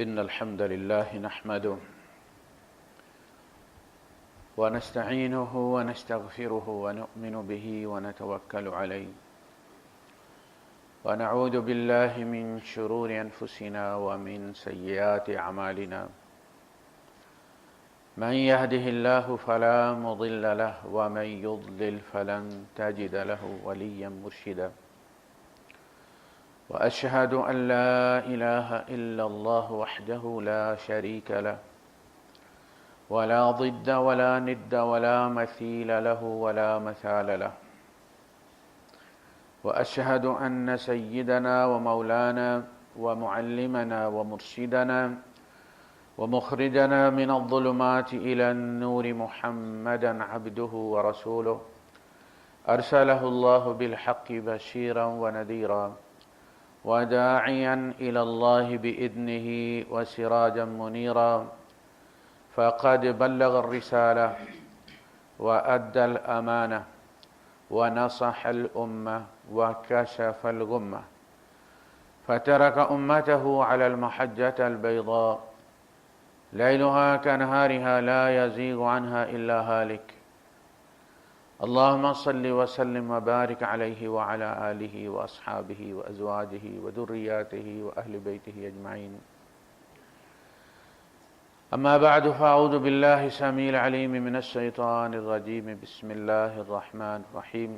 إن الحمد لله نحمده ونستعينه ونستغفره ونؤمن به ونتوكل عليه ونعوذ بالله من شرور أنفسنا ومن سيئات أعمالنا من يهده الله فلا مضل له ومن يضلل فلن تجد له وليا مرشدا وأشهد أن لا إله إلا الله وحده لا شريك له ولا ضد ولا ند ولا مثيل له ولا مثال له وأشهد أن سيدنا ومولانا ومعلمنا ومرشدنا ومخرجنا من الظلمات إلى النور محمدا عبده ورسوله أرسله الله بالحق بشيرا ونذيرا وداعيا إلى الله بإذنه وسراجا منيرا فقد بلغ الرسالة وأدى الأمانة ونصح الأمة وكشف الغمة فترك أمته على المحجة البيضاء ليلها كنهارها لا يزيغ عنها إلا هالك اللهم صل وسلم وبارك عليه وعلى آله وأصحابه وأزواجه وذرياته وأهل بيته أجمعين أما بعد فأعوذ بالله السميع العليم من الشيطان الرجيم بسم الله الرحمن الرحيم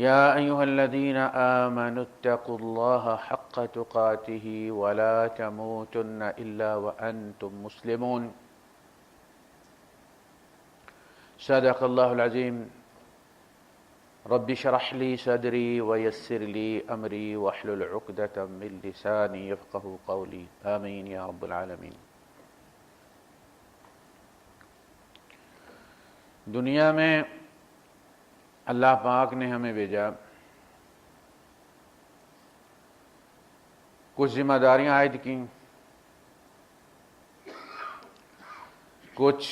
يا أيها الذين آمنوا اتقوا الله حق تقاته ولا تموتن إلا وأنتم مسلمون صدق الله العظيم رب اشرح لي صدري ويسر لي أمري واحلل عقدة من لساني يفقهوا قولي آمين يا رب العالمين۔ دنیا میں اللہ پاک نے ہمیں بھیجا، کچھ ذمہ داریاں عائد کیں، کچھ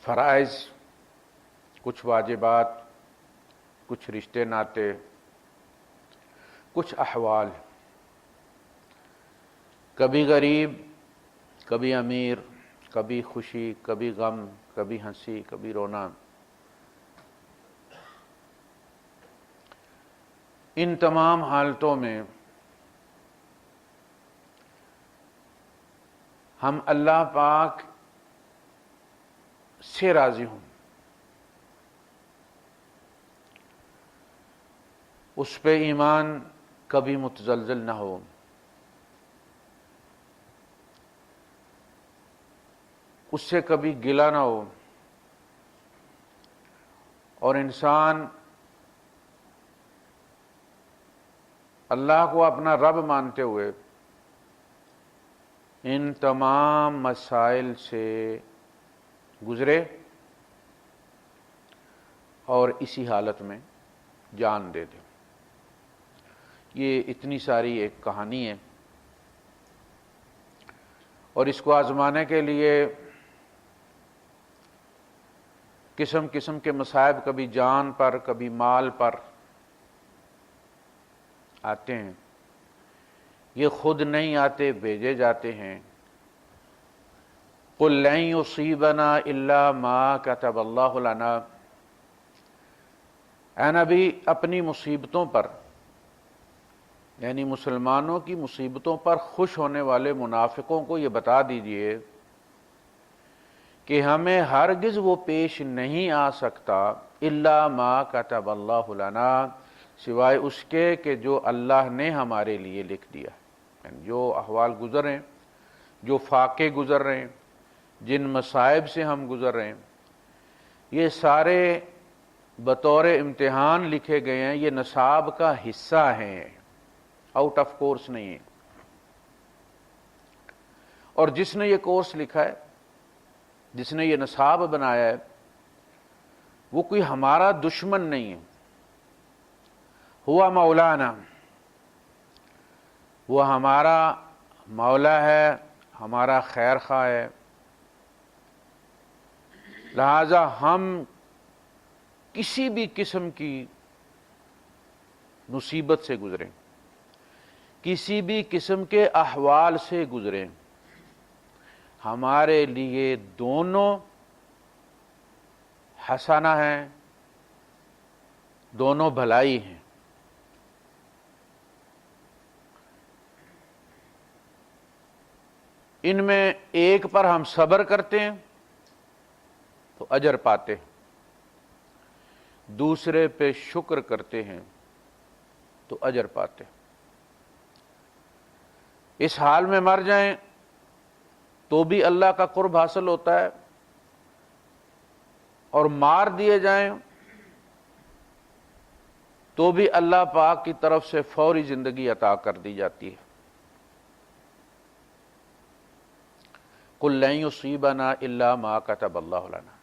فرائض، کچھ واجبات، کچھ رشتے ناتے، کچھ احوال، کبھی غریب، کبھی امیر، کبھی خوشی، کبھی غم، کبھی ہنسی، کبھی رونا۔ ان تمام حالتوں میں ہم اللہ پاک سے راضی ہوں، اس پہ ایمان کبھی متزلزل نہ ہو، اس سے کبھی گلہ نہ ہو، اور انسان اللہ کو اپنا رب مانتے ہوئے ان تمام مسائل سے گزرے اور اسی حالت میں جان دے دے۔ یہ اتنی ساری ایک کہانی ہے، اور اس کو آزمانے کے لیے قسم قسم کے مصائب کبھی جان پر، کبھی مال پر آتے ہیں۔ یہ خود نہیں آتے، بھیجے جاتے ہیں۔ قُلْ لَن يُصِيبَنَا إِلَّا مَا كَتَبَ اللَّهُ لَنَا، اے نبی اپنی مصیبتوں پر، یعنی مسلمانوں کی مصیبتوں پر خوش ہونے والے منافقوں کو یہ بتا دیجئے کہ ہمیں ہرگز وہ پیش نہیں آ سکتا الا ما کتب اللہ لنا، سوائے اس کے کہ جو اللہ نے ہمارے لیے لکھ دیا، یعنی جو احوال گزر رہے ہیں، جو فاقے گزر رہے ہیں، جن مصائب سے ہم گزر رہے ہیں، یہ سارے بطور امتحان لکھے گئے ہیں، یہ نصاب کا حصہ ہیں، آؤٹ آف کورس نہیں ہے۔ اور جس نے یہ کورس لکھا ہے، جس نے یہ نصاب بنایا ہے، وہ کوئی ہمارا دشمن نہیں ہے، ہوا مولانا، وہ ہمارا مولا ہے، ہمارا خیر خواہ ہے۔ لہذا ہم کسی بھی قسم کی مصیبت سے گزریں، کسی بھی قسم کے احوال سے گزریں، ہمارے لیے دونوں حسنہ ہیں، دونوں بھلائی ہیں۔ ان میں ایک پر ہم صبر کرتے ہیں تو اجر پاتے ہیں، دوسرے پہ شکر کرتے ہیں تو اجر پاتے ہیں۔ اس حال میں مر جائیں تو بھی اللہ کا قرب حاصل ہوتا ہے، اور مار دیے جائیں تو بھی اللہ پاک کی طرف سے فوری زندگی عطا کر دی جاتی ہے۔ قُل لَن يُصِيبَنَا إِلَّا مَا كَتَبَ اللَّهُ لَنَا۔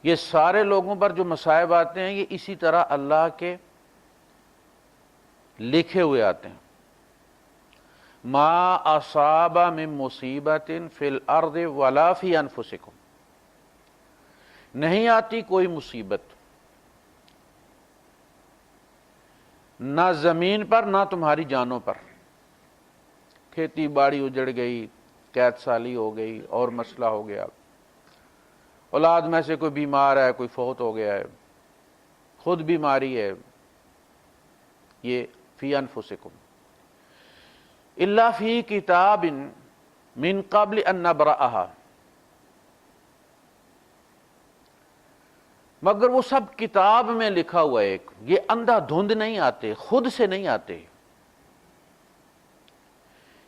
یہ سارے لوگوں پر جو مصائب آتے ہیں یہ اسی طرح اللہ کے لکھے ہوئے آتے ہیں۔ ما اصاب من مصیبت فی الارض ولا فی انفسکم، نہیں آتی کوئی مصیبت نہ زمین پر نہ تمہاری جانوں پر، کھیتی باڑی اجڑ گئی، قید سالی ہو گئی اور مسئلہ ہو گیا، اولاد میں سے کوئی بیمار ہے، کوئی فوت ہو گیا ہے، خود بیماری ہے، یہ فی انفسکم الا فی کتاب من قبل ان نبرأها، مگر وہ سب کتاب میں لکھا ہوا ہے۔ یہ اندھا دھند نہیں آتے، خود سے نہیں آتے،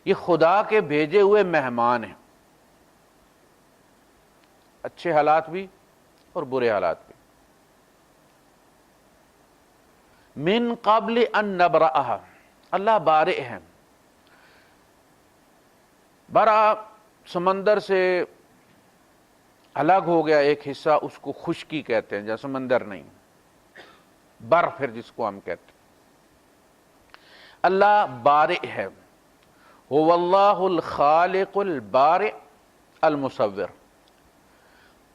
یہ خدا کے بھیجے ہوئے مہمان ہیں، اچھے حالات بھی اور برے حالات بھی۔ من قبل ان نبرأها، اللہ بارئ ہے، برا سمندر سے الگ ہو گیا ایک حصہ، اس کو خشکی کہتے ہیں، جہاں سمندر نہیں، برف پھر جس کو ہم کہتے ہیں۔ اللہ بارئ ہے، هو اللہ الخالق البارئ المصور،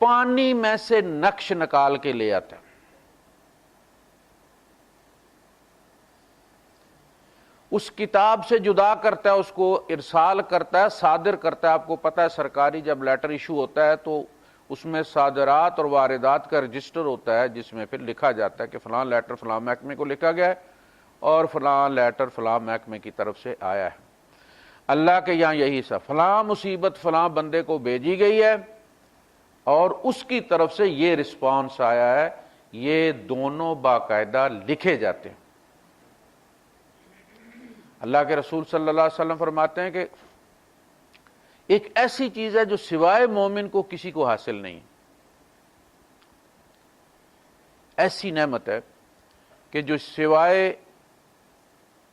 پانی میں سے نقش نکال کے لے آتا ہے، اس کتاب سے جدا کرتا ہے، اس کو ارسال کرتا ہے، صادر کرتا ہے۔ آپ کو پتہ ہے سرکاری جب لیٹر ایشو ہوتا ہے تو اس میں صادرات اور واردات کا رجسٹر ہوتا ہے، جس میں پھر لکھا جاتا ہے کہ فلاں لیٹر فلاں محکمے کو لکھا گیا ہے اور فلاں لیٹر فلاں محکمے کی طرف سے آیا ہے۔ اللہ کے یہاں یہی سا فلاں مصیبت فلاں بندے کو بھیجی گئی ہے اور اس کی طرف سے یہ رسپانس آیا ہے، یہ دونوں باقاعدہ لکھے جاتے ہیں۔ اللہ کے رسول صلی اللہ علیہ وسلم فرماتے ہیں کہ ایک ایسی چیز ہے جو سوائے مومن کو کسی کو حاصل نہیں، ایسی نعمت ہے کہ جو سوائے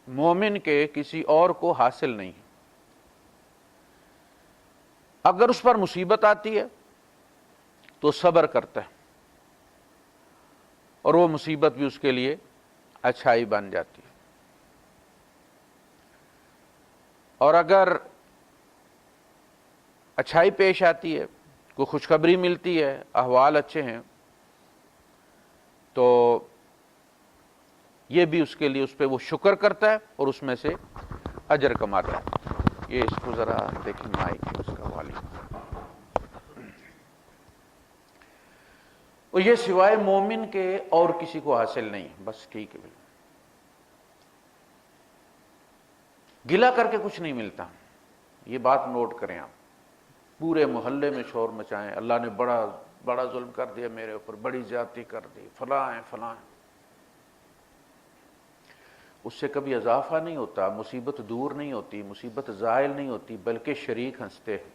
مومن کے کسی اور کو حاصل نہیں۔ اگر اس پر مصیبت آتی ہے تو صبر کرتا ہے اور وہ مصیبت بھی اس کے لیے اچھائی بن جاتی ہے، اور اگر اچھائی پیش آتی ہے، کوئی خوشخبری ملتی ہے، احوال اچھے ہیں، تو یہ بھی اس کے لیے اس پہ وہ شکر کرتا ہے اور اس میں سے اجر کماتا ہے۔ یہ اس کو ذرا دیکھیں مائک اس کا والی، اور یہ سوائے مومن کے اور کسی کو حاصل نہیں، بس ٹھیک ہے، گلا کر کے کچھ نہیں ملتا، یہ بات نوٹ کریں آپ۔ پورے محلے میں شور مچائیں، اللہ نے بڑا ظلم کر دیا میرے اوپر، بڑی زیادتی کر دی، فلاں ہیں فلاں ہیں، اس سے کبھی اضافہ نہیں ہوتا، مصیبت دور نہیں ہوتی، مصیبت زائل نہیں ہوتی، بلکہ شریک ہنستے ہیں۔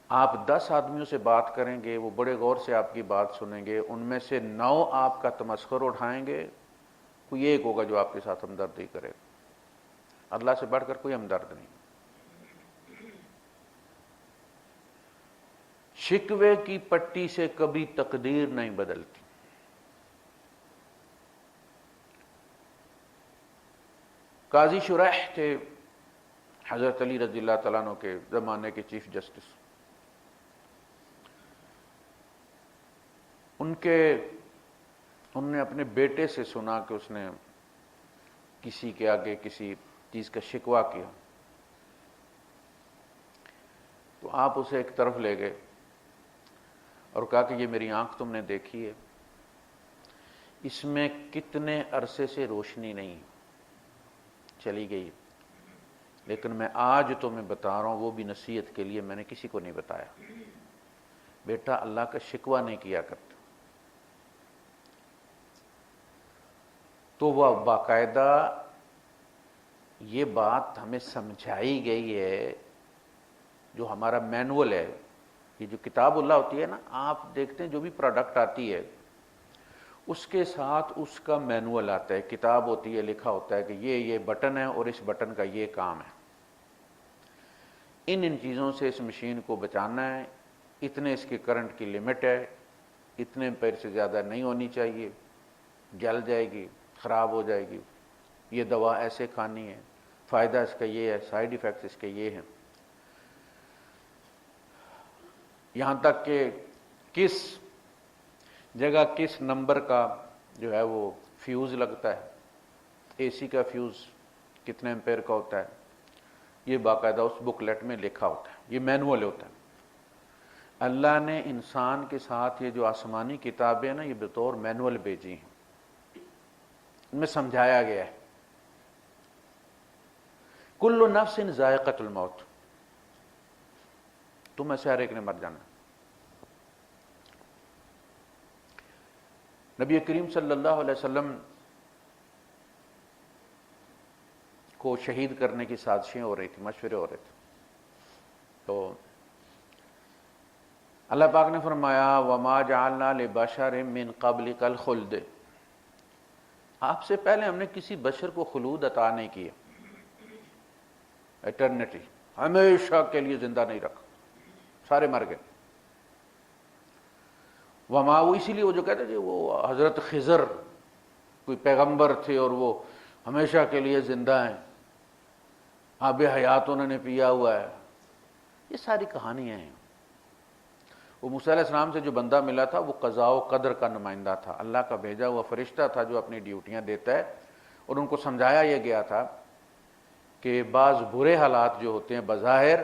آپ 10 آدمیوں سے بات کریں گے، وہ بڑے غور سے آپ کی بات سنیں گے، ان میں سے 9 آپ کا تمسخر اٹھائیں گے، کوئی ایک ہوگا جو آپ کے ساتھ ہمدردی کرے گا۔ اللہ سے بڑھ کر کوئی ہمدرد نہیں۔ شکوے کی پٹی سے کبھی تقدیر نہیں بدلتی۔ قاضی شریح تھے حضرت علی رضی اللہ تعالیٰ عنہ کے زمانے کے چیف جسٹس، ان کے انہوں نے اپنے بیٹے سے سنا کہ اس نے کسی کے آگے کسی چیز کا شکوہ کیا، تو آپ اسے ایک طرف لے گئے اور کہا کہ یہ میری آنکھ تم نے دیکھی ہے، اس میں کتنے عرصے سے روشنی نہیں چلی گئی، لیکن میں آج تمہیں بتا رہا ہوں، وہ بھی نصیحت کے لیے، میں نے کسی کو نہیں بتایا۔ بیٹا اللہ کا شکوہ نہیں کیا کرتا۔ تو وہ باقاعدہ یہ بات ہمیں سمجھائی گئی ہے، جو ہمارا مینول ہے، یہ جو کتاب اللہ ہوتی ہے نا، آپ دیکھتے ہیں جو بھی پروڈکٹ آتی ہے اس کے ساتھ اس کا مینول آتا ہے، کتاب ہوتی ہے، لکھا ہوتا ہے کہ یہ بٹن ہے اور اس بٹن کا یہ کام ہے، ان چیزوں سے اس مشین کو بچانا ہے، اتنے اس کی کرنٹ کی لمٹ ہے، اتنے امپیر سے زیادہ نہیں ہونی چاہیے، جل جائے گی، خراب ہو جائے گی، یہ دوا ایسے کھانی ہے، فائدہ اس کا یہ ہے، سائیڈ ایفیکٹس اس کے یہ ہیں، یہاں تک کہ کس جگہ کس نمبر کا جو ہے وہ فیوز لگتا ہے، اے سی کا فیوز کتنے امپیر کا ہوتا ہے، یہ باقاعدہ اس بکلیٹ میں لکھا ہوتا ہے، یہ مینول ہوتا ہے۔ اللہ نے انسان کے ساتھ یہ جو آسمانی کتابیں ہیں نا، یہ بطور مینول بھیجی ہیں، ان میں سمجھایا گیا ہے کل نفس ذائقۃ الموت، تم میں سے ہر ایک نے مر جانا۔ نبی کریم صلی اللہ علیہ وسلم کو شہید کرنے کی سازشیں ہو رہی تھی، مشورے ہو رہے تھے، تو اللہ پاک نے فرمایا وَمَا جَعَلْنَا لِبَشَرٍ مِّن قَبْلِكَ الْخُلْدَ، آپ سے پہلے ہم نے کسی بشر کو خلود عطا نہیں کیا، ایٹرنیٹی، ہمیشہ کے لیے زندہ نہیں رکھا، سارے مر گئے۔ وما، وہ اسی لیے وہ جو کہتے تھے وہ حضرت خضر کوئی پیغمبر تھے اور وہ ہمیشہ کے لیے زندہ ہیں، آب حیات انہوں نے پیا ہوا ہے، یہ ساری کہانیاں ہیں۔ وہ موسیٰ علیہ السلام سے جو بندہ ملا تھا وہ قضاء و قدر کا نمائندہ تھا، اللہ کا بھیجا ہوا فرشتہ تھا جو اپنی ڈیوٹیاں دیتا ہے، اور ان کو سمجھایا یہ گیا تھا کہ بعض برے حالات جو ہوتے ہیں بظاہر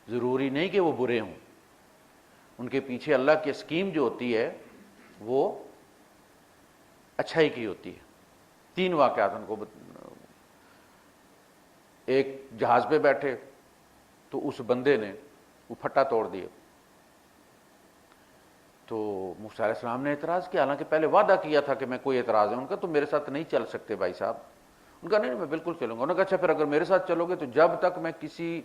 ضروری نہیں کہ وہ برے ہوں، ان کے پیچھے اللہ کی اسکیم جو ہوتی ہے وہ اچھائی کی ہوتی ہے۔ 3 واقعات ان کو، ایک جہاز پہ بیٹھے تو اس بندے نے وہ پھٹا توڑ دیا، تو موسیٰ علیہ السلام نے اعتراض کیا، حالانکہ پہلے وعدہ کیا تھا کہ میں کوئی اعتراض ہے ان کا، تو میرے ساتھ نہیں چل سکتے بھائی صاحب، ان کا نہیں میں بالکل چلوں گا۔ انہوں نے کہا اچھا پھر اگر میرے ساتھ چلو گے تو جب تک میں کسی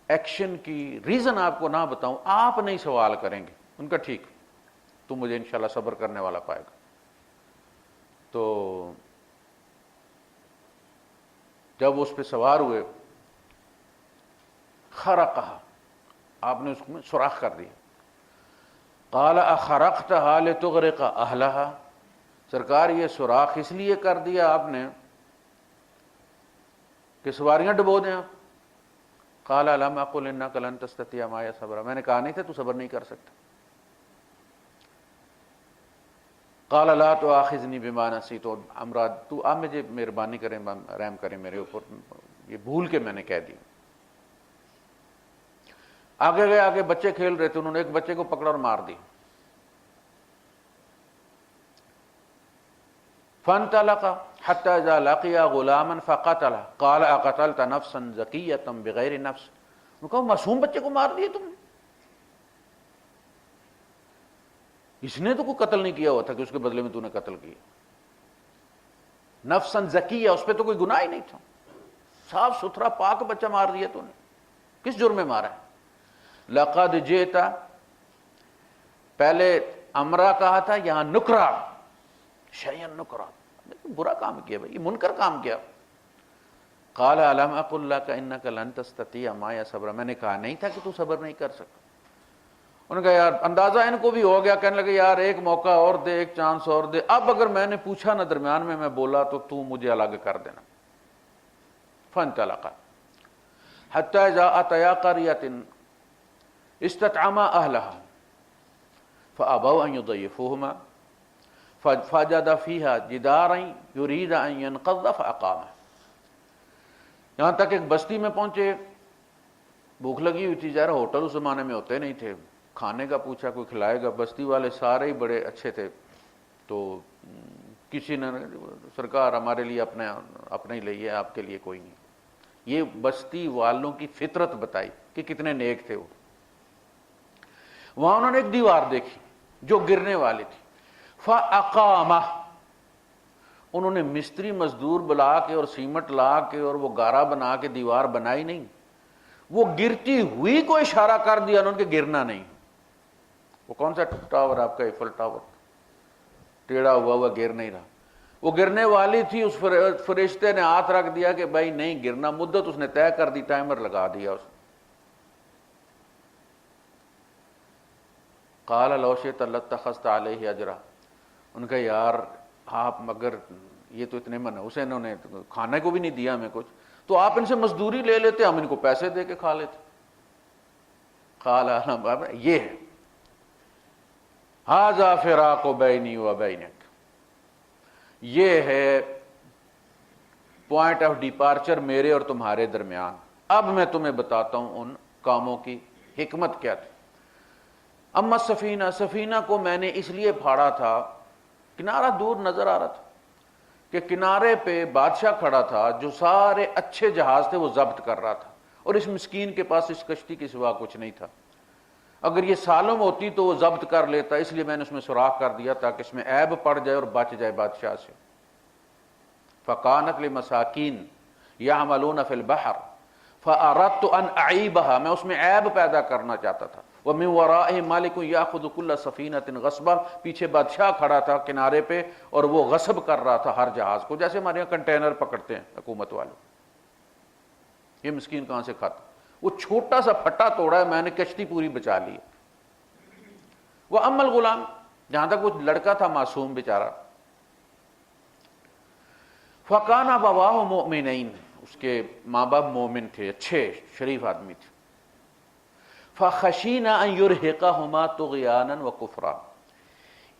ایکشن کی ریزن آپ کو نہ بتاؤں آپ نہیں سوال کریں گے۔ ان کا ٹھیک، تو مجھے انشاءاللہ صبر کرنے والا پائے گا۔ تو جب اس پہ سوار ہوئے، خرقها، آپ نے اس میں سوراخ کر دیا۔ قال اخرقتها لتغرق اهلها، سرکار یہ سوراخ اس لیے کر دیا آپ نے کہ سواریاں ڈبو دیں آپ؟ قال الم اقل انك لن تستطيع معي صبرا، میں نے کہا نہیں تھا تو صبر نہیں کر سکتا۔ قال لا تؤاخذني بما نسيت، امراض تو آپ مجھے مہربانی کریں، رحم کریں میرے اوپر، یہ بھول کے میں نے کہہ دیا۔ آگے گئے، آگے بچے کھیل رہے تھے، انہوں نے ایک بچے کو پکڑا اور مار دی۔ فانطلق حتى اذا لقي غلاما فقتله قال اقتلت نفسا زكية بغير نفس، انہوں نے کہا معصوم بچے کو مار دیے تم نے، اس نے تو کوئی قتل نہیں کیا ہوا تھا کہ اس کے بدلے میں تو نے قتل کیا، نفسا زکیہ، اس پہ تو کوئی گناہ ہی نہیں تھا، صاف ستھرا پاک بچہ مار دیا تو نے، کس جرم میں مارا ہے؟ لقد جئت، پہلے امرا کہا تھا، یہاں نکرا، شیئا نکرا، برا کام کیا بھائی، منکر کام کیا۔ قال الم اقل لك انك لن تستطيع معي صبرا، میں نے کہا نہیں تھا کہ تو صبر نہیں کر سکتا۔ انہوں نے کہا یار اندازہ ان کو بھی ہو گیا، کہنے لگے یار ایک موقع اور دے، ایک چانس اور دے، اب اگر میں نے پوچھا نہ درمیان میں بولا تو مجھے الگ کر دینا۔ فانطلقا حتى اذا اتيا قرية استطعما اهلها فابوا ان يضيفوهما فَجَدَ فِيهَا جِدَارًا يُرِيدُ أَن يَنقَضَّ فَأَقَامَهُ۔ یہاں تک ایک بستی میں پہنچے، بھوک لگی ہوئی تھی، ظاہر ہوٹل اس زمانے میں ہوتے نہیں تھے، کھانے کا پوچھا کوئی کھلائے گا، بستی والے سارے ہی بڑے اچھے تھے، تو کسی نے سرکار ہمارے لیے اپنے ہی لئیے، آپ کے لیے کوئی نہیں۔ یہ بستی والوں کی فطرت بتائی کہ کتنے نیک تھے وہ۔ وہاں انہوں نے ایک دیوار دیکھی جو گرنے والی تھی، فَأَقَامَهُ، انہوں نے مستری مزدور بلا کے اور سیمٹ لا کے اور وہ گارا بنا کے دیوار بنائی نہیں، وہ گرتی ہوئی کو اشارہ کر دیا انہوں نے کہ گرنا نہیں۔ وہ کون سا ٹاور آپ کا؟ ایفل ٹاور، ٹیڑھا ہوا گر نہیں رہا، وہ گرنے والی تھی، اس فرشتے نے ہاتھ رکھ دیا کہ بھائی نہیں گرنا، مدت اس نے طے کر دی، ٹائمر لگا دیا اس نے۔ قال لو شئت لاتخذت علیہ اجرا، ان کا یار آپ مگر یہ تو اتنے منحوس ہیں، انہوں نے کھانے کو بھی نہیں دیا ہمیں کچھ، تو آپ ان سے مزدوری لے لیتے، ہم ان کو پیسے دے کے کھا لیتے۔ قال یہ ہے ھذا فراق بینی و بینک، یہ ہے پوائنٹ آف ڈیپارچر میرے اور تمہارے درمیان، اب میں تمہیں بتاتا ہوں ان کاموں کی حکمت کیا تھی۔ اما سفینہ، سفینہ کو میں نے اس لیے پھاڑا تھا، کنارہ دور نظر آ رہا تھا کہ کنارے پہ بادشاہ کھڑا تھا جو سارے اچھے جہاز تھے وہ ضبط کر رہا تھا، اور اس مسکین کے پاس اس کشتی کے سوا کچھ نہیں تھا۔ اگر یہ سالم ہوتی تو وہ ضبط کر لیتا، اس لیے میں نے اس میں سوراخ کر دیا تاکہ اس میں عیب پڑ جائے اور بچ جائے بادشاہ سے۔ فَقَانَتْ لِمَسَاكِينَ يَعْمَلُونَ فِي الْبَحْرِ فَأَرَدْتُ أَنْ أَعِيبَهَا، میں اس میں عیب پیدا کرنا چاہتا تھا۔ وَمِن وَرَائِهِ مَلِكٌ يَأْخُذُ كُلَّ سَفِينَةٍ غَصْبًا، پیچھے بادشاہ کھڑا تھا کنارے پہ اور وہ غصب کر رہا تھا ہر جہاز کو، جیسے ہمارے یہاں کنٹینر پکڑتے ہیں حکومت والے۔ یہ مسکین کہاں سے کھاتا؟ وہ چھوٹا سا پھٹا توڑا ہے، میں نے کشتی پوری بچا لی۔ وَأَمَّا الْغُلَامُ، جہاں تک وہ لڑکا تھا معصوم بیچارہ، فَكَانَ أَبَوَاهُ مُؤْمِنَيْنِ، اس کے ماں باپ مومن تھے، اچھے شریف آدمی تھے۔ فَخَشِينَا أَن يُرْهِقَهُمَا طُغْيَانًا وَكُفْرًا،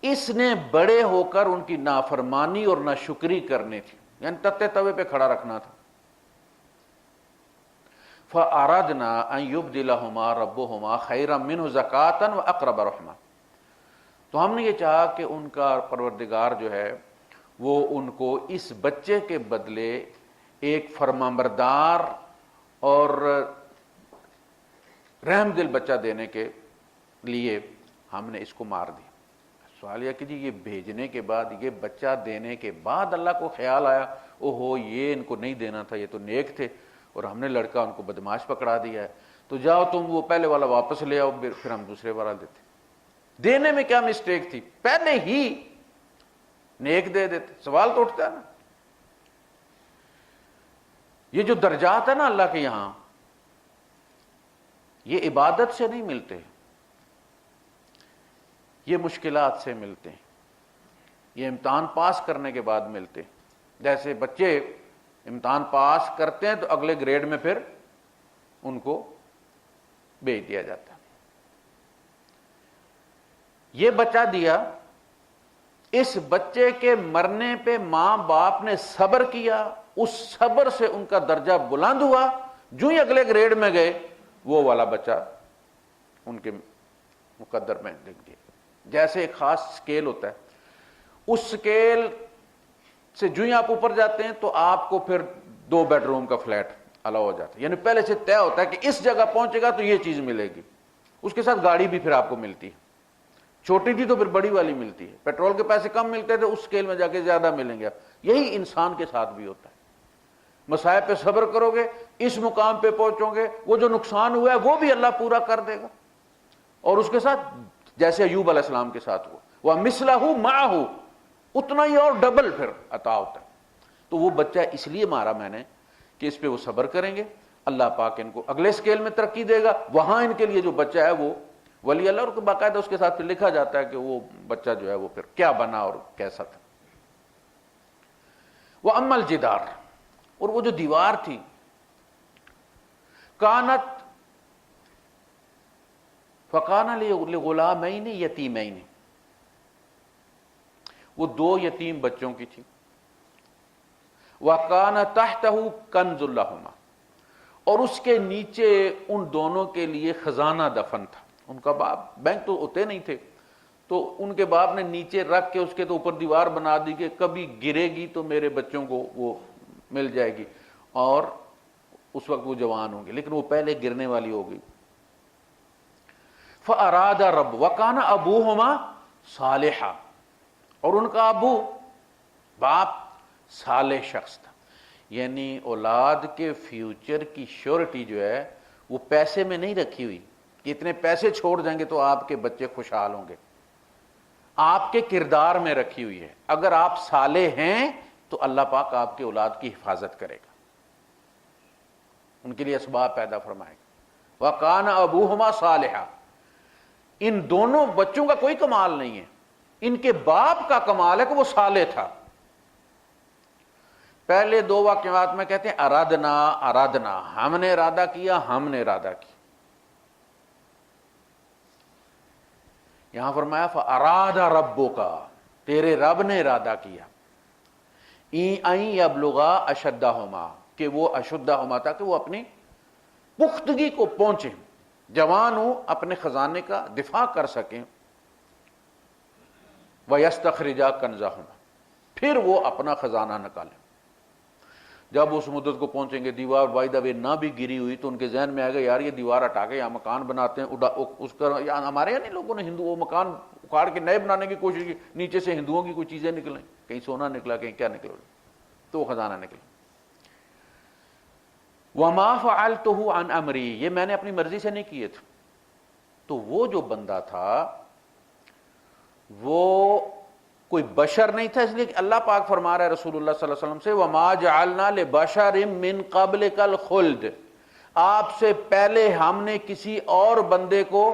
اس نے بڑے ہو کر ان کی نافرمانی اور ناشکری کرنی تھی، یعنی تتے توے پہ کھڑا رکھنا تھا۔ فَأَرَدْنَا أَن يُبْدِلَهُمَا رَبُّهُمَا خَيْرًا مِّنْهُ زَكَاةً وَأَقْرَبَ رَحْمًا، تو ہم نے یہ چاہا کہ ان کا پروردگار جو ہے وہ ان کو اس بچے کے بدلے ایک فرمانبردار اور رحم دل بچہ دینے کے لیے ہم نے اس کو مار دیا۔ سوال یہ کہ جی یہ بھیجنے کے بعد، یہ بچہ دینے کے بعد اللہ کو خیال آیا اوہو یہ ان کو نہیں دینا تھا، یہ تو نیک تھے اور ہم نے لڑکا ان کو بدماش پکڑا دیا ہے، تو جاؤ تم وہ پہلے والا واپس لے آؤ، پھر ہم دوسرے والا دیتے۔ دینے میں کیا مسٹیک تھی؟ پہلے ہی نیک دے دیتے۔ سوال تو اٹھتا ہے نا، یہ جو درجات ہے نا اللہ کے یہاں، یہ عبادت سے نہیں ملتے، یہ مشکلات سے ملتے ہیں، یہ امتحان پاس کرنے کے بعد ملتے ہیں۔ جیسے بچے امتحان پاس کرتے ہیں تو اگلے گریڈ میں پھر ان کو بھیج دیا جاتا ہے۔ یہ بچہ دیا، اس بچے کے مرنے پہ ماں باپ نے صبر کیا، اس صبر سے ان کا درجہ بلند ہوا، جو ہی اگلے گریڈ میں گئے وہ والا بچہ ان کے مقدر میں لکھ دیا۔ جیسے ایک خاص سکیل ہوتا ہے، اس سکیل سے جو ہی آپ اوپر جاتے ہیں تو آپ کو پھر 2 بیڈ روم کا فلیٹ الاؤ ہو جاتا ہے، یعنی پہلے سے طے ہوتا ہے کہ اس جگہ پہنچے گا تو یہ چیز ملے گی، اس کے ساتھ گاڑی بھی پھر آپ کو ملتی ہے، چھوٹی تھی تو پھر بڑی والی ملتی ہے، پیٹرول کے پیسے کم ملتے تھے، اس سکیل میں جا کے زیادہ ملیں گے۔ یہی انسان کے ساتھ بھی ہوتا ہے، مصائب پہ صبر کرو گے، اس مقام پہ پہنچو گے، وہ جو نقصان ہوا ہے وہ بھی اللہ پورا کر دے گا، اور اس کے ساتھ جیسے ایوب علیہ السلام کے ساتھ ہوا، وَمِثْلَهُ مَعَهُ، اتنا ہی اور ڈبل پھر عطا ہوتا ہے۔ تو وہ بچہ اس لیے مارا میں نے کہ اس پہ وہ صبر کریں گے، اللہ پاک ان کو اگلے سکیل میں ترقی دے گا، وہاں ان کے لیے جو بچہ ہے وہ ولی اللہ، اور باقاعدہ اس کے ساتھ پھر لکھا جاتا ہے کہ وہ بچہ جو ہے وہ پھر کیا بنا اور کیسا تھا۔ وَأَمَّا الْجِدَارُ، اور وہ جو دیوار تھی، کانت فَقَانَ لِغُلَامَيْنِ یتیمَيْنِ، وہ 2 یتیم بچوں کی تھی. وَكَانَ تَحْتَهُ كَنْزٌ لَهُمَا، اور اس کے نیچے ان دونوں کے لیے خزانہ دفن تھا. ان کا باپ، بینک تو ہوتے نہیں تھے، تو ان کے باپ نے نیچے رکھ کے اس کے تو اوپر دیوار بنا دی کہ کبھی گرے گی تو میرے بچوں کو وہ مل جائے گی، اور اس وقت وہ جوان ہوں گے، لیکن وہ پہلے گرنے والی ہو گئی. فَأَرَادَ رَبُّ وَكَانَ أَبُوهُمَا صَالِحًا، اور ان کا ابو، باپ، صالح شخص تھا. یعنی اولاد کے فیوچر کی شیورٹی جو ہے وہ پیسے میں نہیں رکھی ہوئی کہ اتنے پیسے چھوڑ جائیں گے تو آپ کے بچے خوشحال ہوں گے، آپ کے کردار میں رکھی ہوئی ہے. اگر آپ صالح ہیں تو اللہ پاک آپ کے اولاد کی حفاظت کرے گا، ان کے لیے اسباب پیدا فرمائے گا. وَكَانَ أَبُوهُمَا صَالِحًا، ان دونوں بچوں کا کوئی کمال نہیں ہے، ان کے باپ کا کمال ہے کہ وہ صالح تھا. پہلے 2 واقعات میں کہتے ہیں ارادنا، ہم نے ارادہ کیا، ہم نے ارادہ کیا. یہاں فرمایا فَأَرَادَ رَبُّكَ، تیرے رب نے ارادہ کیا. اَن يَبْلُغَا أَشَدَّهُمَا، کہ وہ اشدہما تھا کہ وہ اپنی پختگی کو پہنچیں، جوان ہوں، اپنے خزانے کا دفاع کر سکیں. وَيَسْتَخْرِجَا كَنْزَهُمَا، پھر وہ اپنا خزانہ نکالیں. جب اس مدت کو پہنچیں گے، دیوار بائی دا وے نہ بھی گری ہوئی تو ان کے ذہن میں آئے گا یار یہ دیوار ہٹا کے یہاں مکان بناتے ہیں. اس کا ہمارے یہاں نہیں، لوگوں نے ہندو وہ مکان اکھاڑ کے نئے بنانے کی کوشش کی، نیچے سے ہندوؤں کی کوئی چیزیں نکلیں، کہیں سونا نکلا، کہیں کیا نکلا، تو وہ خزانہ نکلا. وَمَا فَعَلْتُهُ عَنْ أَمْرِي، یہ میں نے اپنی مرضی سے نہیں کیے تھے. تو وہ جو بندہ تھا وہ کوئی بشر نہیں تھا، اس لیے کہ اللہ پاک فرما رہا ہے رسول اللہ صلی اللہ علیہ وسلم سے وَمَا جَعَلْنَا لِبَشَرٍ مِّن قَبْلِكَ الْخُلْدِ، آپ سے پہلے ہم نے کسی اور بندے کو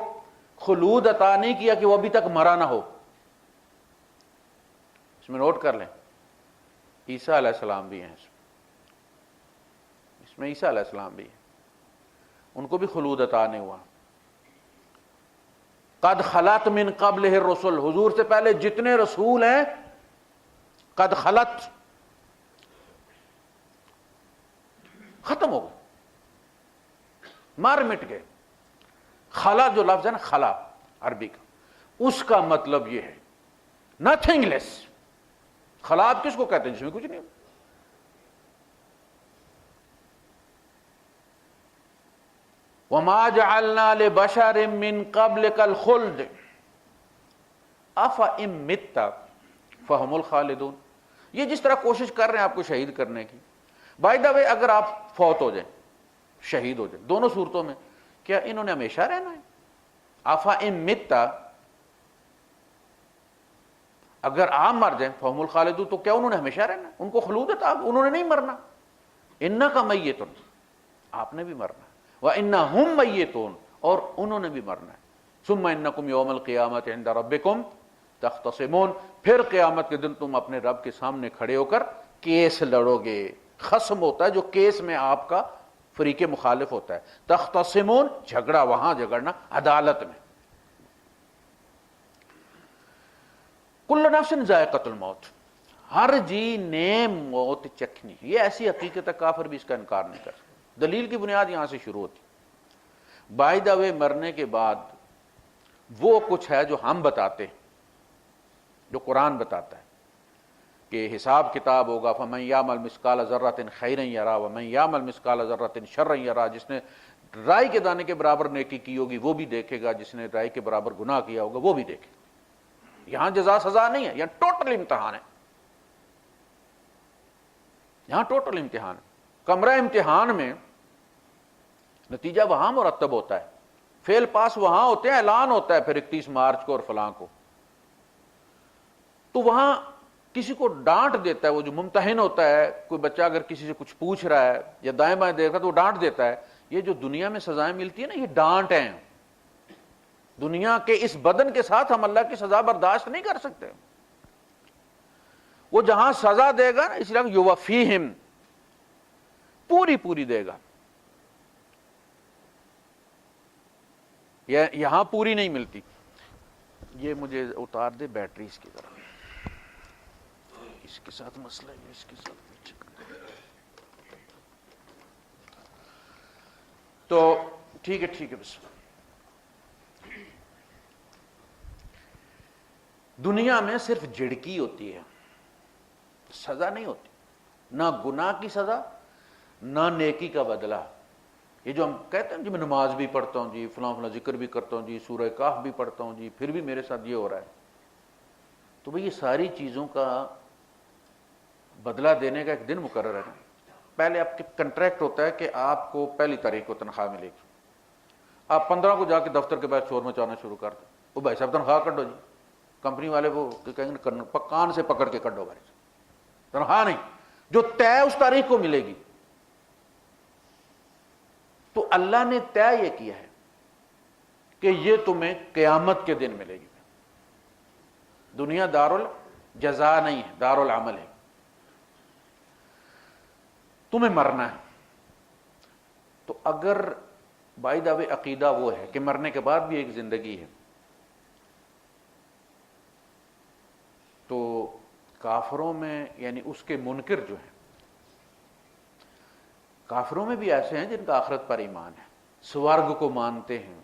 خلود عطا نہیں کیا کہ وہ ابھی تک مرا نہ ہو. اس میں نوٹ کر لیں، عیسیٰ علیہ السلام بھی ہیں اس میں عیسیٰ علیہ السلام بھی ہیں، ان کو بھی خلود عطا نہیں ہوا. قد خلت من قبلہ الرسل، حضور سے پہلے جتنے رسول ہیں قد خلت، ختم ہو گئے، مر مٹ گئے. خلا جو لفظ ہے نا، خلا عربی کا، اس کا مطلب یہ ہے نتھنگ لیس. خلا آپ کس کو کہتے ہیں جس میں کچھ نہیں. وَمَا جَعَلْنَا لِبَشَرٍ مِّن قَبْلِكَ الْخُلْدِ أَفَإِن مِتَّ فَهُمُ الْخَالِدُونَ. یہ جس طرح کوشش کر رہے ہیں آپ کو شہید کرنے کی، بائی دا وے اگر آپ فوت ہو جائیں، شہید ہو جائیں، دونوں صورتوں میں کیا انہوں نے ہمیشہ رہنا ہے؟ أَفَإِن مِتَّ، اگر آپ مر جائیں فَهُمُ الْخَالِدُونَ تو کیا انہوں نے ہمیشہ رہنا ہے؟ ان کو خلود عطا، انہوں نے نہیں مرنا. إِنَّكَ مَيِّتٌ، آپ نے بھی مرنا ہے. وَإِنَّهُمْ مَيِّتُونَ، اور انہوں نے بھی مرنا ہے. ثُمَّ إِنَّكُمْ يَوْمَ الْقِيَامَةِ عِنْدَ رَبِّكُمْ تَخْتَصِمُونَ، پھر قیامت کے دن تم اپنے رب کے سامنے کھڑے ہو کر کیس لڑو گے. خصم ہوتا ہے جو کیس میں آپ کا فریق مخالف ہوتا ہے. تختصمون، جھگڑا، وہاں جھگڑنا عدالت میں. کل نفس ذائقۃ الموت، ہر جی نے موت چکھنی. یہ ایسی حقیقت ہے کافر بھی اس کا انکار نہیں کر سکتا. دلیل کی بنیاد یہاں سے شروع ہوتی. بائی دا وے مرنے کے بعد وہ کچھ ہے جو ہم بتاتے ہیں، جو قرآن بتاتا ہے کہ حساب کتاب ہوگا. فَمَن يَعْمَلْ مِثْقَالَ ذَرَّةٍ خَيْرًا يَرَهُ وَمَن يَعْمَلْ مِثْقَالَ ذَرَّةٍ شَرًّا يَرَهُ. جس نے رائی کے دانے کے برابر نیکی کی ہوگی وہ بھی دیکھے گا، جس نے رائی کے برابر گناہ کیا ہوگا وہ بھی دیکھے گا. یہاں جزا سزا نہیں ہے، یہاں ٹوٹل امتحان ہے. یہاں ٹوٹل امتحان ہے. کمرہ امتحان میں نتیجہ وہاں مرتب ہوتا ہے، فیل پاس وہاں ہوتے ہیں، اعلان ہوتا ہے پھر 31 مارچ کو اور فلاں کو. تو وہاں کسی کو ڈانٹ دیتا ہے وہ جو ممتحن ہوتا ہے. کوئی بچہ اگر کسی سے کچھ پوچھ رہا ہے یا دائیں بائیں دیکھ رہا ہے تو وہ ڈانٹ دیتا ہے. یہ جو دنیا میں سزائیں ملتی ہیں نا، یہ ڈانٹ ہیں. دنیا کے اس بدن کے ساتھ ہم اللہ کی سزا برداشت نہیں کر سکتے. وہ جہاں سزا دے گا نا، اس لیے یوفیہم، پوری پوری دے گا. یہاں پوری نہیں ملتی. یہ مجھے اتار دے بیٹری اس کی طرح. اس کے ساتھ مسئلہ ہے، اس کے ساتھ پیچھے۔ تو ٹھیک ہے بس۔ دنیا میں صرف جھڑکی ہوتی ہے، سزا نہیں ہوتی، نہ گناہ کی سزا نہ نیکی کا بدلہ۔ یہ جو ہم کہتے ہیں جی میں نماز بھی پڑھتا ہوں جی، فلاں فلاں ذکر بھی کرتا ہوں جی، سورہ کہف بھی پڑھتا ہوں جی، پھر بھی میرے ساتھ یہ ہو رہا ہے، تو بھئی یہ ساری چیزوں کا بدلہ دینے کا ایک دن مقرر ہے نا۔ پہلے آپ کے کنٹریکٹ ہوتا ہے کہ آپ کو پہلی تاریخ کو تنخواہ ملے گی، آپ 15 کو جا کے دفتر کے بعد شور مچانا شروع کر دیں، وہ بھائی صاحب تنخواہ کٹو جی، کمپنی والے وہ کہیں گے کان سے پکڑ کے کٹو بھائی صاحب، تنخواہ نہیں جو طے اس تاریخ کو ملے گی۔ تو اللہ نے طے یہ کیا ہے کہ یہ تمہیں قیامت کے دن ملے گی۔ دنیا دار الجزا نہیں ہے، دار العمل ہے۔ تمہیں مرنا ہے، تو اگر بائی دا وے عقیدہ وہ ہے کہ مرنے کے بعد بھی ایک زندگی ہے، تو کافروں میں یعنی اس کے منکر جو ہیں، کافروں میں بھی ایسے ہیں جن کا آخرت پر ایمان ہے، سورگ کو مانتے ہیں،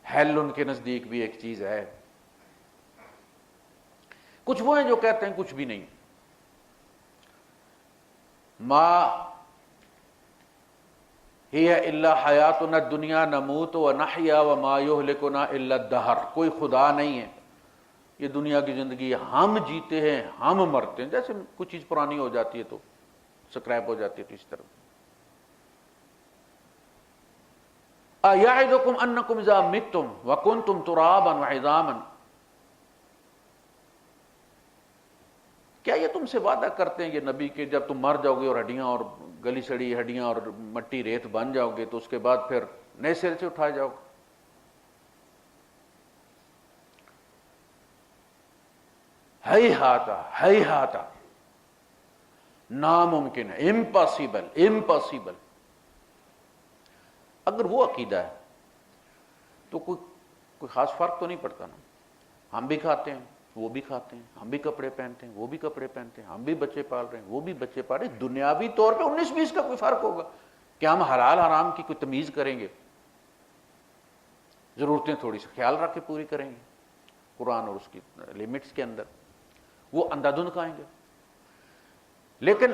ہیل ان کے نزدیک بھی ایک چیز ہے۔ کچھ وہ ہیں جو کہتے ہیں کچھ بھی نہیں، ما ہی الا حیاتنا الدنیا نموت ونحیا وما یہلکنا الا الدہر، کوئی خدا نہیں ہے، یہ دنیا کی زندگی ہے، ہم جیتے ہیں ہم مرتے ہیں، جیسے کچھ چیز پرانی ہو جاتی ہے تو سکریپ ہو جاتی ہے، تو اس طرح۔ اَیَعِدُکُمْ أَنَّکُمْ اِذَا مِتُّمْ وَكُنْتُمْ تُرَابًا وَعِظَامًا، کیا یہ تم سے وعدہ کرتے ہیں یہ نبی کہ جب تم مر جاؤ گے اور ہڈیاں اور گلی سڑی ہڈیاں اور مٹی ریت بن جاؤ گے تو اس کے بعد پھر نئے سر سے اٹھائے جاؤ گے؟ ہیہاتا، ناممکن ہے، امپاسبل۔ اگر وہ عقیدہ ہے تو کوئی خاص فرق تو نہیں پڑتا نا، ہم بھی کھاتے ہیں وہ بھی کھاتے ہیں، ہم بھی کپڑے پہنتے ہیں وہ بھی کپڑے پہنتے ہیں، ہم بھی بچے پال رہے ہیں وہ بھی بچے پال رہے ہیں، دنیاوی طور پہ 19-20 کا کوئی فرق ہوگا کہ ہم حلال حرام کی کوئی تمیز کریں گے، ضرورتیں تھوڑی سی خیال رکھ کے پوری کریں گے قرآن اور اس کی لمٹس کے اندر، وہ اندھادھند کھائیں گے۔ لیکن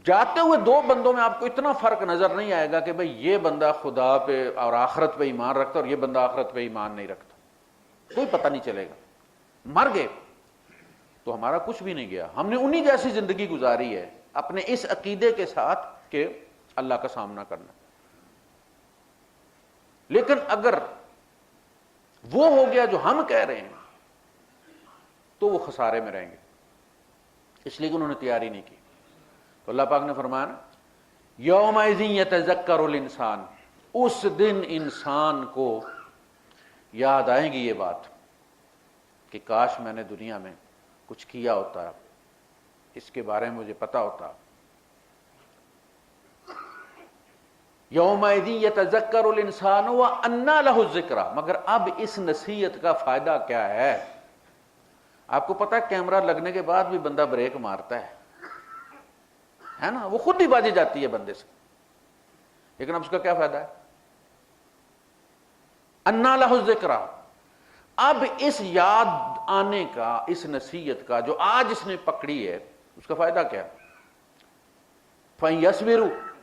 جاتے ہوئے دو بندوں میں آپ کو اتنا فرق نظر نہیں آئے گا کہ بھئی یہ بندہ خدا پہ اور آخرت پہ ایمان رکھتا اور یہ بندہ آخرت پہ ایمان نہیں رکھتا، کوئی پتہ نہیں چلے گا۔ مر گئے تو ہمارا کچھ بھی نہیں گیا، ہم نے انہی جیسی زندگی گزاری ہے اپنے اس عقیدے کے ساتھ کہ اللہ کا سامنا کرنا۔ لیکن اگر وہ ہو گیا جو ہم کہہ رہے ہیں تو وہ خسارے میں رہیں گے، اس لیے کہ انہوں نے تیاری نہیں کی۔ تو اللہ پاک نے فرمایا نا یومئذ یتذکر الانسان، اس دن انسان کو یاد آئے گی یہ بات کہ کاش میں نے دنیا میں کچھ کیا ہوتا، اس کے بارے میں مجھے پتا ہوتا۔ یومئذ یتذکر الانسان وانیٰ لہ الذکریٰ، مگر اب اس نصیحت کا فائدہ کیا ہے؟ آپ کو پتا ہے کیمرہ لگنے کے بعد بھی بندہ بریک مارتا ہے نا، وہ خود ہی باجی جاتی ہے بندے سے، لیکن اب اس کا کیا فائدہ ہے؟ انیٰ لہ الذکریٰ، اب اس یاد آنے کا، اس نصیحت کا جو آج اس نے پکڑی ہے، اس کا فائدہ کیا؟ فَإِن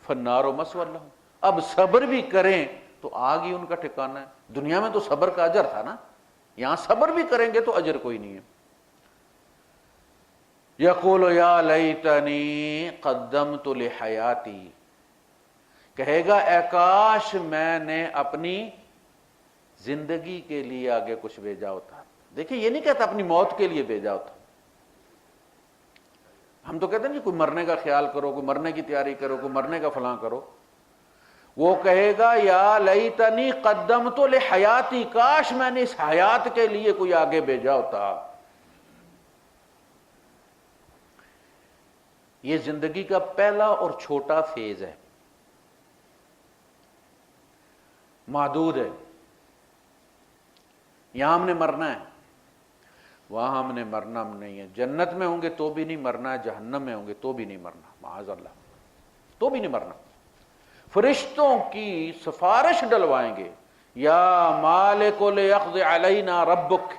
فَالنَّارُ مَثْوًى لَهُمْ، اب صبر بھی کریں تو آگ ہی ان کا ٹھکانہ ہے۔ دنیا میں تو صبر کا اجر تھا نا، یہاں صبر بھی کریں گے تو اجر کوئی نہیں ہے۔ یقول یا لیتنی قدمت لحیاتی، کہے گا اے کاش میں نے اپنی زندگی کے لیے آگے کچھ بھیجا ہوتا۔ دیکھیں یہ نہیں کہتا اپنی موت کے لیے بھیجا ہوتا، ہم تو کہتے ہیں کہ کوئی مرنے کا خیال کرو، کوئی مرنے کی تیاری کرو، کوئی مرنے کا فلاں کرو، وہ کہے گا یا لیتنی قدمت لحیاتی، کاش میں نے اس حیات کے لیے کوئی آگے بھیجا ہوتا۔ یہ زندگی کا پہلا اور چھوٹا فیز ہے، محدود ہے، یہاں ہم نے مرنا ہے، وہاں ہم نے مرنا نہیں ہے. جنت میں ہوں گے تو بھی نہیں مرنا ہے, جہنم میں ہوں گے تو بھی نہیں مرنا, معاذ اللہ, تو بھی نہیں مرنا. فرشتوں کی سفارش ڈلوائیں گے, یا مالک لیقض علینا ربک,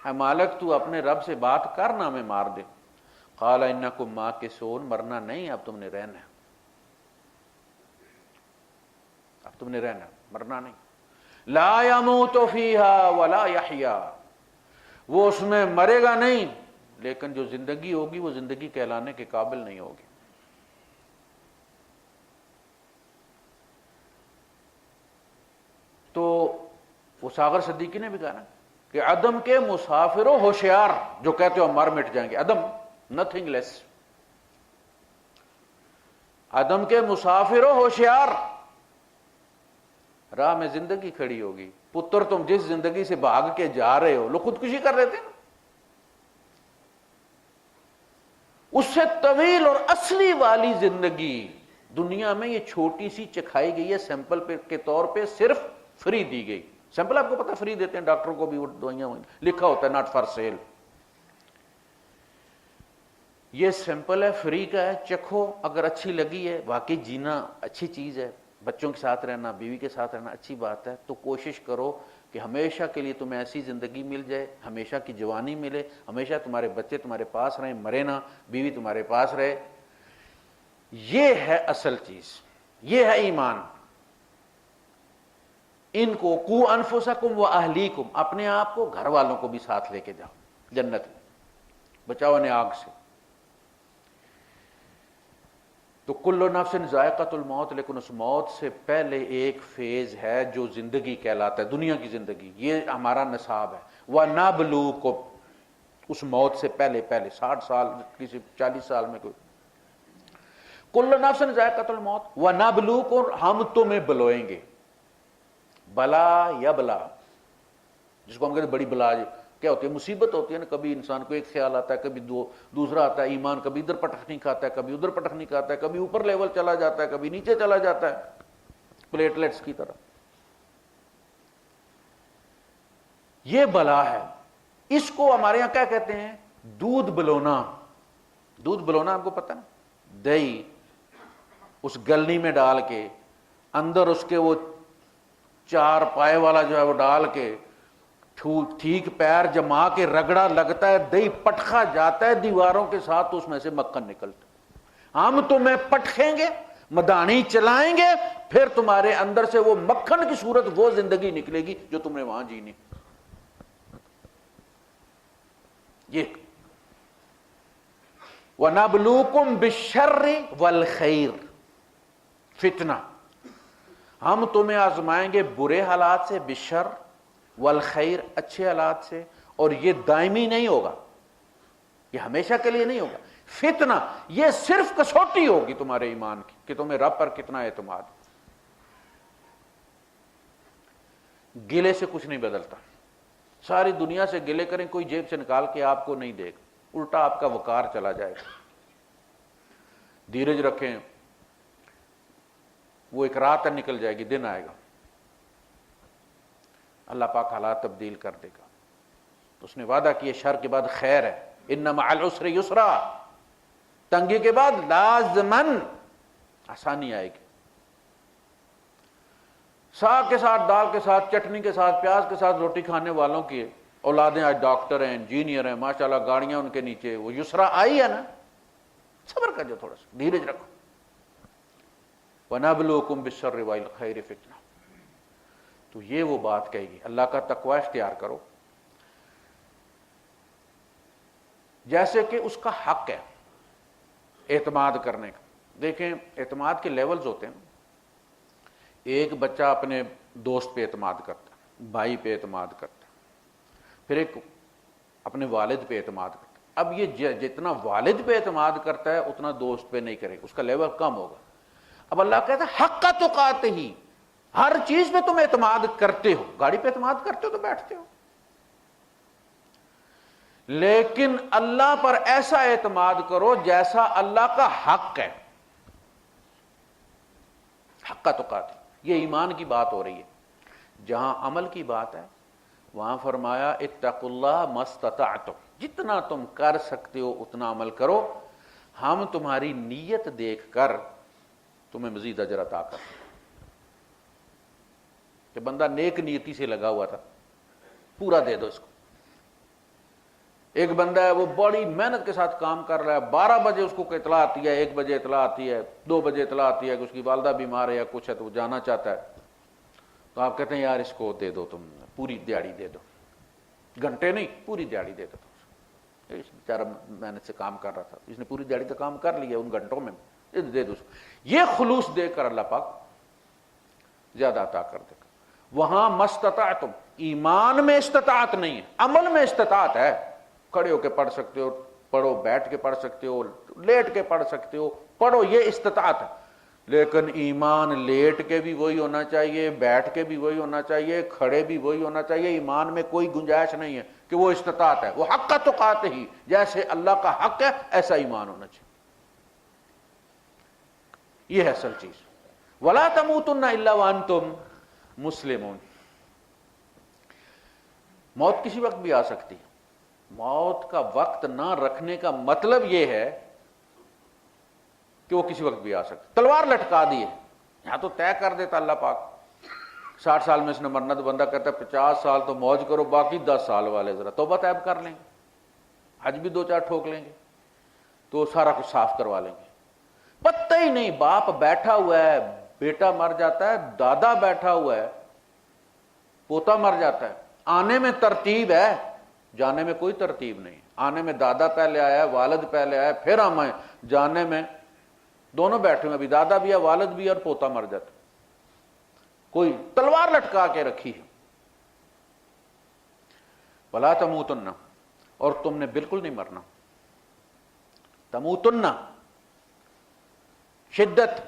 اے مالک تو اپنے رب سے بات کرنا ہمیں مار دے. قال انکم ماکثون, مرنا نہیں, اب تم نے رہنا ہے, اب تم نے رہنا, مرنا نہیں. لا یموت فیہا ولا یحیا, وہ اس میں مرے گا نہیں, لیکن جو زندگی ہوگی وہ زندگی کہلانے کے قابل نہیں ہوگی. تو وہ ساغر صدیقی نے بھی کہا نا کہ عدم کے مسافر و ہوشیار, جو کہتے ہو ہم مر مٹ جائیں گے, عدم, نتھنگ لیس. عدم کے مسافر و ہوشیار, راہ میں زندگی کھڑی ہوگی. پتر تم جس زندگی سے بھاگ کے جا رہے ہو, لوگ خودکشی کر رہے تھے نا, اس سے طویل اور اصلی والی زندگی دنیا میں یہ چھوٹی سی چکھائی گئی ہے, سیمپل کے طور پہ صرف فری دی گئی. سیمپل آپ کو پتہ فری دیتے ہیں ڈاکٹر کو بھی, وہ دوائیاں لکھا ہوتا ہے ناٹ فار سیل. یہ سیمپل ہے, فری کا ہے, چکھو, اگر اچھی لگی ہے, واقعی جینا اچھی چیز ہے, بچوں کے ساتھ رہنا, بیوی کے ساتھ رہنا اچھی بات ہے, تو کوشش کرو کہ ہمیشہ کے لیے تمہیں ایسی زندگی مل جائے, ہمیشہ کی جوانی ملے, ہمیشہ تمہارے بچے تمہارے پاس رہیں, مرے نہ, بیوی تمہارے پاس رہے. یہ ہے اصل چیز, یہ ہے ایمان. ان کو قو انفسکم و اہلیکم, اپنے آپ کو, گھر والوں کو بھی ساتھ لے کے جاؤ جنت میں, بچاؤ انہیں آگ سے. تو کل نفس ذائقۃ الموت, لیکن اس موت سے پہلے ایک فیز ہے جو زندگی کہلاتا ہے, دنیا کی زندگی, یہ ہمارا نصاب ہے. وَنَبْلُوكُمْ, اس موت سے پہلے 60 سال, کسی 40 سال میں کوئی. کل نفس ذائقۃ الموت وَنَبْلُوكُمْ, ہم تمہیں بلوئیں گے. بلا یا بلا, جس کو ہم کہتے ہیں بڑی بلا, کیا ہوتی ہے, مصیبت ہوتی ہے نا. کبھی انسان کو ایک خیال آتا ہے, کبھی دوسرا آتا ہے, ایمان کبھی ادھر پٹخنی کھاتا ہے, کبھی ادھر پٹخنی کھاتا ہے, کبھی اوپر لیول چلا جاتا ہے, کبھی نیچے چلا جاتا ہے, پلیٹلیٹس کی طرح. یہ بلا ہے. اس کو ہمارے یہاں کیا کہتے ہیں, دودھ بلونا. دودھ بلونا آپ کو پتہ نا, دہی اس گلنی میں ڈال کے, اندر اس کے وہ 4 پائے والا جو ہے وہ ڈال کے, ٹھیک پیر جما کے رگڑا لگتا ہے, دہی پٹخا جاتا ہے دیواروں کے ساتھ, تو اس میں سے مکھن نکلتا ہے. ہم تمہیں پٹخیں گے, مدانی چلائیں گے, پھر تمہارے اندر سے وہ مکھن کی صورت وہ زندگی نکلے گی جو تم نے وہاں جینی. یہ وَنَبْلُوكُمْ بِالشَّرِّ وَالْخَيْرِ, فتنہ, ہم تمہیں آزمائیں گے برے حالات سے, بالشر والخیر, اچھے حالات سے. اور یہ دائمی نہیں ہوگا, یہ ہمیشہ کے لیے نہیں ہوگا. فتنہ یہ صرف کسوٹی ہوگی تمہارے ایمان کی, کہ تمہیں رب پر کتنا اعتماد. گلے سے کچھ نہیں بدلتا. ساری دنیا سے گلے کریں, کوئی جیب سے نکال کے آپ کو نہیں دے گا, الٹا آپ کا وقار چلا جائے گا. دھیرج رکھیں, وہ ایک رات نکل جائے گی, دن آئے گا, اللہ پاک حالات تبدیل کر دے گا. تو اس نے وعدہ کیا شر کے بعد خیر ہے, ان مع العسر یسرا, تنگی کے بعد لازماً آسانی آئے گی. ساگ کے ساتھ, دال کے ساتھ, چٹنی کے ساتھ, پیاز کے ساتھ روٹی کھانے والوں کی اولادیں آج ڈاکٹر ہیں, انجینئر ہیں, ماشاءاللہ گاڑیاں ان کے نیچے, وہ یسرا آئی ہے نا. صبر کر جو, تھوڑا سا دھیرج رکھو. وَنَبْلُوكُمْ بِالشَّرِّ وَالْخَيْرِ فِتْنَةً. تو یہ وہ بات کہے گی, اللہ کا تقوی اختیار کرو, جیسے کہ اس کا حق ہے اعتماد کرنے کا. دیکھیں اعتماد کے لیولز ہوتے ہیں. ایک بچہ اپنے دوست پہ اعتماد کرتا ہے, بھائی پہ اعتماد کرتا ہے, پھر ایک اپنے والد پہ اعتماد کرتا ہے. اب یہ جتنا والد پہ اعتماد کرتا ہے اتنا دوست پہ نہیں کرے گا, اس کا لیول کم ہوگا. اب اللہ کہتا ہے حق تقاتہ ہی, ہر چیز پہ تم اعتماد کرتے ہو. گاڑی پہ اعتماد کرتے ہو تو بیٹھتے ہو, لیکن اللہ پر ایسا اعتماد کرو جیسا اللہ کا حق ہے. حق تقاتہ, یہ ایمان کی بات ہو رہی ہے. جہاں عمل کی بات ہے وہاں فرمایا اتقوا اللہ ما استطعتم، جتنا تم کر سکتے ہو اتنا عمل کرو، ہم تمہاری نیت دیکھ کر تمہیں مزید اجر عطا کریں۔ کہ بندہ نیک نیتی سے لگا ہوا تھا، پورا دے دو اس کو۔ ایک بندہ ہے وہ بڑی محنت کے ساتھ کام کر رہا ہے، 12 بجے اس کو اطلاع آتی ہے، 1 بجے اطلاع آتی ہے، 2 بجے اطلاع آتی ہے کہ اس کی والدہ بیمار ہے یا کچھ ہے تو وہ جانا چاہتا ہے، تو آپ کہتے ہیں یار اس کو دے دو، تم پوری دیہڑی دے دو، گھنٹے نہیں پوری دیہڑی دے دو۔ اس بیچارہ محنت سے کام کر رہا تھا، اس نے پوری دیہڑی کا کام کر لیا ان گھنٹوں میں، دے دو اس کو۔ یہ خلوص دے کر اللہ پاک زیادہ عطا کر دے گا۔ وہاں مستطعتم، ایمان میں استطاعت نہیں ہے، عمل میں استطاعت ہے۔ کھڑے ہو کے پڑھ سکتے ہو پڑھو، بیٹھ کے پڑھ سکتے ہو، لیٹ کے پڑھ سکتے ہو پڑھو، یہ استطاعت ہے۔ لیکن ایمان لیٹ کے بھی وہی ہونا چاہیے، بیٹھ کے بھی وہی ہونا چاہیے، کھڑے بھی وہی ہونا چاہیے۔ ایمان میں کوئی گنجائش نہیں ہے کہ وہ استطاعت ہے، وہ حق تقاتہ ہی، جیسے اللہ کا حق ہے ایسا ایمان ہونا چاہیے۔ یہ ہے اصل چیز۔ وَلَا تَمُوتُنَّ إِلَّا وَأَنْتُمْ مسلمون۔ موت کسی وقت بھی آ سکتی ہے۔ موت کا وقت نہ رکھنے کا مطلب یہ ہے کہ وہ کسی وقت بھی آ سکتی۔ تلوار لٹکا دی ہے، یہاں تو طے کر دیتا اللہ پاک 60 سال میں اس نے مرنا، تو بندہ کہتا ہے 50 سال تو موج کرو، باقی 10 سال والے ذرا توبہ طیب کر لیں گے، حج بھی 2-4 ٹھوک لیں گے تو سارا کچھ صاف کروا لیں گے۔ پتہ ہی نہیں، باپ بیٹھا ہوا ہے، بیٹا مر جاتا ہے، دادا بیٹھا ہوا ہے، پوتا مر جاتا ہے۔ آنے میں ترتیب ہے، جانے میں کوئی ترتیب نہیں۔ آنے میں دادا پہلے آیا ہے، والد پہلے آیا، پھر ہم آئے۔ جانے میں دونوں بیٹھے ہوئے، ابھی دادا بھی ہے، والد بھی ہے، اور پوتا مر جاتا۔ کوئی تلوار لٹکا کے رکھی ہے۔ وَلَا تَمُوتُنَّ، اور تم نے بالکل نہیں مرنا۔ تموتن، شدت،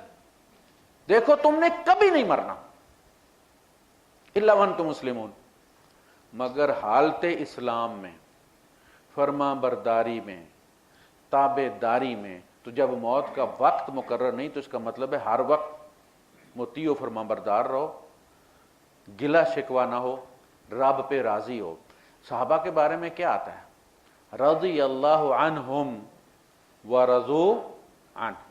دیکھو تم نے کبھی نہیں مرنا۔ الا وانتم مسلمون، مگر حالت اسلام میں، فرما برداری میں، تابع داری میں۔ تو جب موت کا وقت مقرر نہیں تو اس کا مطلب ہے ہر وقت مطیع و فرما بردار رہو، گلہ شکوہ نہ ہو، رب پہ راضی ہو۔ صحابہ کے بارے میں کیا آتا ہے؟ رضی اللہ عنہم ورضوا عنہ،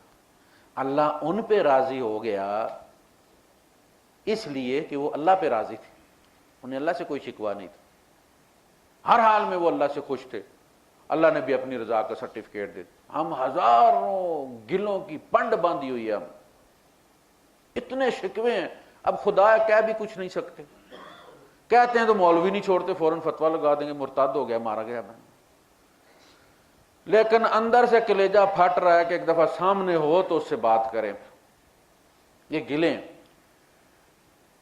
اللہ ان پہ راضی ہو گیا اس لیے کہ وہ اللہ پہ راضی تھے، انہیں اللہ سے کوئی شکوہ نہیں تھا، ہر حال میں وہ اللہ سے خوش تھے۔ اللہ نے بھی اپنی رضا کا سرٹیفکیٹ دے۔ ہم ہزاروں گلوں کی پنڈ باندھی ہوئی ہے، ہم اتنے شکوے ہیں، اب خدا کہہ بھی کچھ نہیں سکتے۔ کہتے ہیں تو مولوی نہیں چھوڑتے، فوراً فتویٰ لگا دیں گے مرتد ہو گیا، مارا گیا۔ لیکن اندر سے کلیجہ پھٹ رہا ہے کہ ایک دفعہ سامنے ہو تو اس سے بات کریں۔ یہ گلیں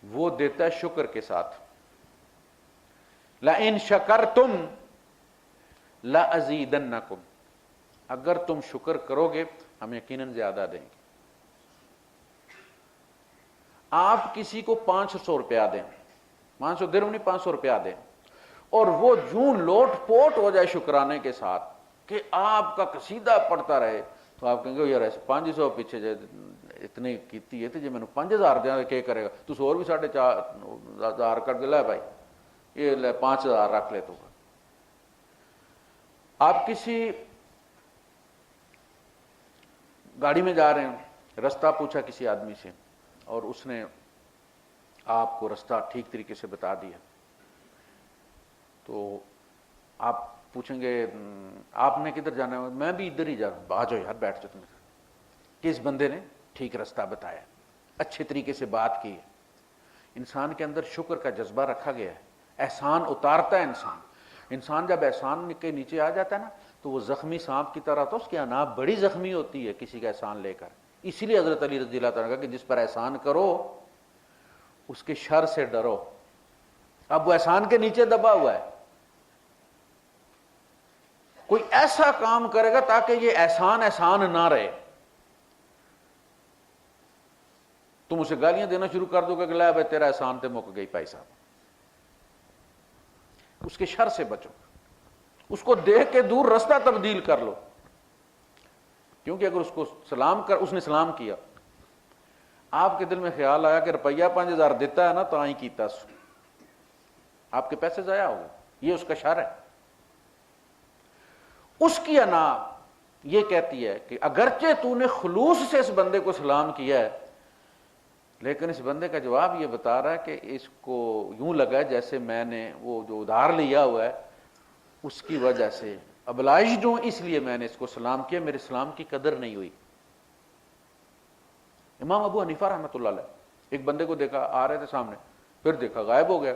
وہ دیتا ہے شکر کے ساتھ۔ لَإِن شَكَرْتُمْ لَأَزِيدَنَّكُمْ، اگر تم شکر کرو گے ہم یقیناً زیادہ دیں گے۔ آپ کسی کو 500 روپیہ دیں، 500 درہم نہیں، 500 روپیہ دیں، اور وہ یوں لوٹ پوٹ ہو جائے شکرانے کے ساتھ کہ آپ کا قصیدہ پڑھتا رہے، تو آپ کہیں گے یار ایسے 500 پیچھے جائے اتنے کیتی ہے تو جی میں نے 5000 دیا کیا کرے گا، تو اور بھی 4,500 کر دے، لے بھائی یہ لے 5000 رکھ لے تو۔ آپ کسی گاڑی میں جا رہے ہیں، رستہ پوچھا کسی آدمی سے اور اس نے آپ کو رستہ ٹھیک طریقے سے بتا دیا، تو آپ پوچھیں گے آپ نے کدھر جانا ہے؟ میں بھی ادھر ہی جا رہا ہوں۔ آ جاؤ یار بیٹھ جاؤ، تمہیں کس بندے نے ٹھیک رستہ بتایا، اچھے طریقے سے بات کی ہے۔ انسان کے اندر شکر کا جذبہ رکھا گیا ہے، احسان اتارتا ہے انسان جب احسان کے نیچے آ جاتا ہے نا تو وہ زخمی سانپ کی طرح، تو اس کی اناب بڑی زخمی ہوتی ہے کسی کا احسان لے کر۔ اسی لیے حضرت علی رضی اللہ عنہ کہ جس پر احسان کرو اس کے شر سے ڈرو۔ اب وہ احسان کے نیچے دبا ہوا ہے، کوئی ایسا کام کرے گا تاکہ یہ احسان نہ رہے، تم اسے گالیاں دینا شروع کر دو گے کہ لے بھائی تیرا احسان تے مک گئی بھائی صاحب۔ اس کے شر سے بچو، اس کو دیکھ کے دور رستہ تبدیل کر لو، کیونکہ اگر اس کو اس نے سلام کیا، آپ کے دل میں خیال آیا کہ روپیہ 5000 دیتا ہے نا تو آئیں کیتا سو، آپ کے پیسے ضائع ہو گئے، یہ اس کا شر ہے۔ اس کی انا یہ کہتی ہے کہ اگرچہ تو نے خلوص سے اس بندے کو سلام کیا ہے، لیکن اس بندے کا جواب یہ بتا رہا ہے کہ اس کو یوں لگا جیسے میں نے وہ جو ادھار لیا ہوا ہے اس کی وجہ سے ابلائزڈ ہوں، اس لیے میں نے اس کو سلام کیا، میرے سلام کی قدر نہیں ہوئی۔ امام ابو حنیفہ رحمۃ اللہ علیہ ایک بندے کو دیکھا، آ رہے تھے سامنے، پھر دیکھا غائب ہو گیا،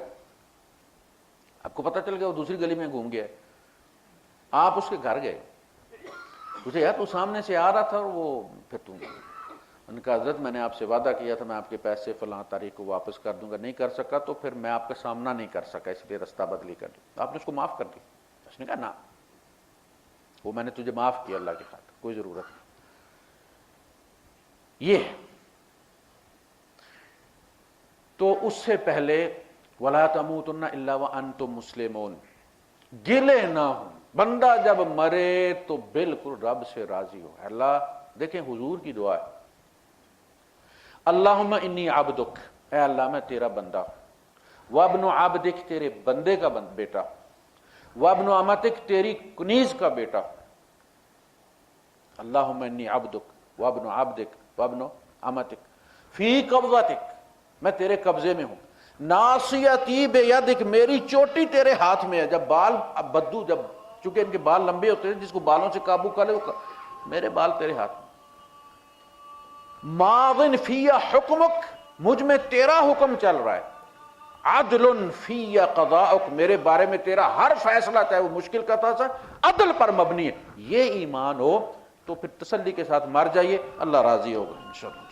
آپ کو پتہ چل گیا وہ دوسری گلی میں گھوم گیا۔ آپ اس کے گھر گئے، پوچھے یار تو سامنے سے آ رہا تھا اور وہ پھر تم، ان کا حضرت میں نے آپ سے وعدہ کیا تھا میں آپ کے پیسے فلاں تاریخ کو واپس کر دوں گا، نہیں کر سکا تو پھر میں آپ کا سامنا نہیں کر سکا، اس لیے رستہ بدلی کر دیا۔ آپ نے اس کو معاف کر دیا؟ اس نے کہا نہ، وہ میں نے تجھے معاف کیا اللہ کی خاطر، کوئی ضرورت نہیں۔ یہ تو اس سے پہلے وَلَا تَمُوتُنَّ إِلَّا وَأَنْتُمْ مُسْلِمُونَ، گلے نہ ہوں، بندہ جب مرے تو بالکل رب سے راضی ہو۔ اللہ دیکھیں حضور کی دعا ہے، اللہم انی عبدک، اے اللہ میں تیرا بندہ، وابن عبدک تیرے بندے کا بیٹا، وابن امتک تیری کنیز کا بیٹا، اللہم انی عبدک وابن عبدک وابن امتک فی قبضتک، میں تیرے قبضے میں ہوں، ناصیتی بیدک، میری چوٹی تیرے ہاتھ میں ہے۔ جب بال بدو، جب چونکہ ان کے بال لمبے ہوتے ہیں، جس کو بالوں سے قابو کر لے وہ میرے بال تیرے ہاتھ میں۔ ماضٍ فی حکمک، مجھ میں تیرا حکم چل رہا ہے، عدل فی قضاءک، میرے بارے میں تیرا ہر فیصلہ چاہے وہ مشکل کا تھا عدل پر مبنی ہے۔ یہ ایمان ہو تو پھر تسلی کے ساتھ مر جائیے، اللہ راضی ہوگا انشاءاللہ۔